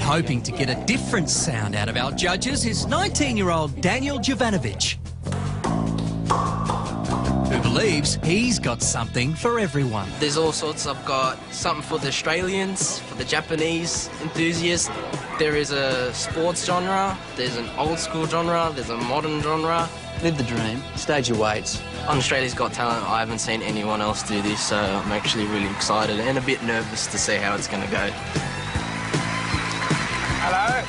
hoping to get a different sound out of our judges is 19-year-old Daniel Jovanovic, who believes he's got something for everyone. There's all sorts. I've got something for the Australians, for the Japanese enthusiasts. There is a sports genre, there's an old school genre, there's a modern genre. Live the dream, stage your weights. On Australia's Got Talent, I haven't seen anyone else do this, so I'm actually really excited and a bit nervous to see how it's going to go. Hello.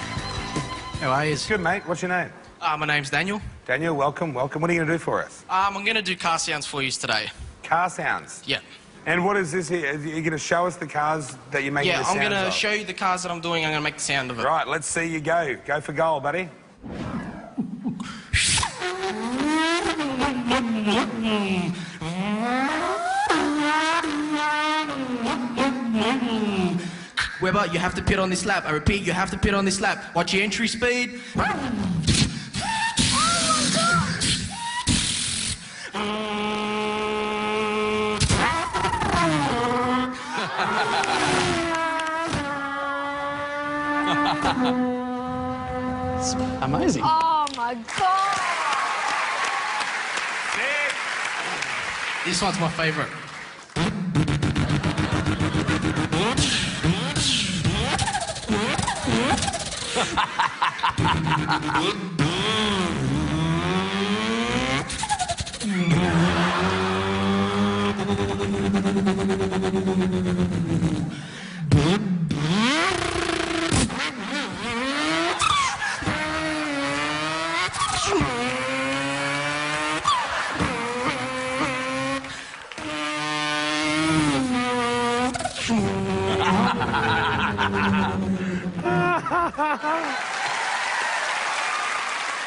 How are you? Good, mate. What's your name? My name's Daniel. Daniel, welcome, welcome. What are you going to do for us? I'm going to do car sounds for you today. Car sounds? Yeah. And what is this here? Are you going to show us the cars that you're making the sounds of? Yeah, I'm going to show you the cars that I'm doing. I'm going to make the sound of it. Right, let's see you go. Go for goal, buddy. Webber, you have to pit on this lap. I repeat, you have to pit on this lap. Watch your entry speed. It's amazing. Oh my God! This one's my favourite.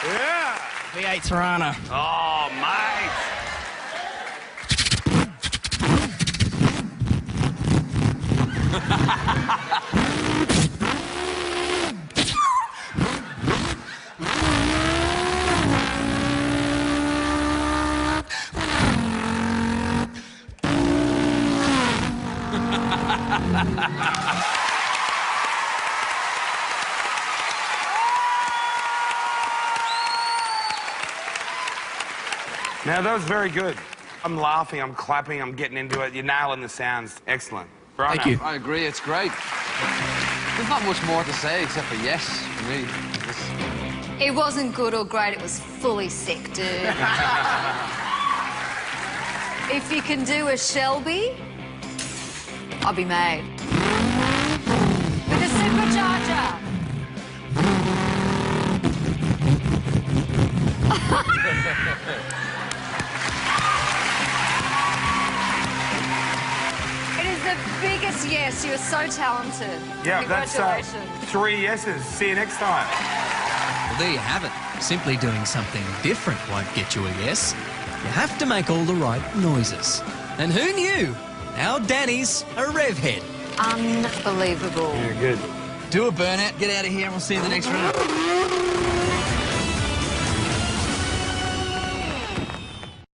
Yeah. V8 Tirana. Oh, mate. Now, that was very good. I'm laughing, I'm clapping, I'm getting into it. You're nailing the sounds. Excellent. Right. Thank you. I agree, it's great. There's not much more to say except for yes, for me. It wasn't good or great, it was fully sick, dude. If you can do a Shelby, I'll be made. With a supercharger. It is the biggest yes. You are so talented. Yeah, Congratulations. that's 3 yeses. See you next time. Well, there you have it. Simply doing something different won't get you a yes. You have to make all the right noises. And who knew? Our Danny's a rev head. Unbelievable. Yeah, good. Do a burnout, get out of here, and we'll see you in the next round.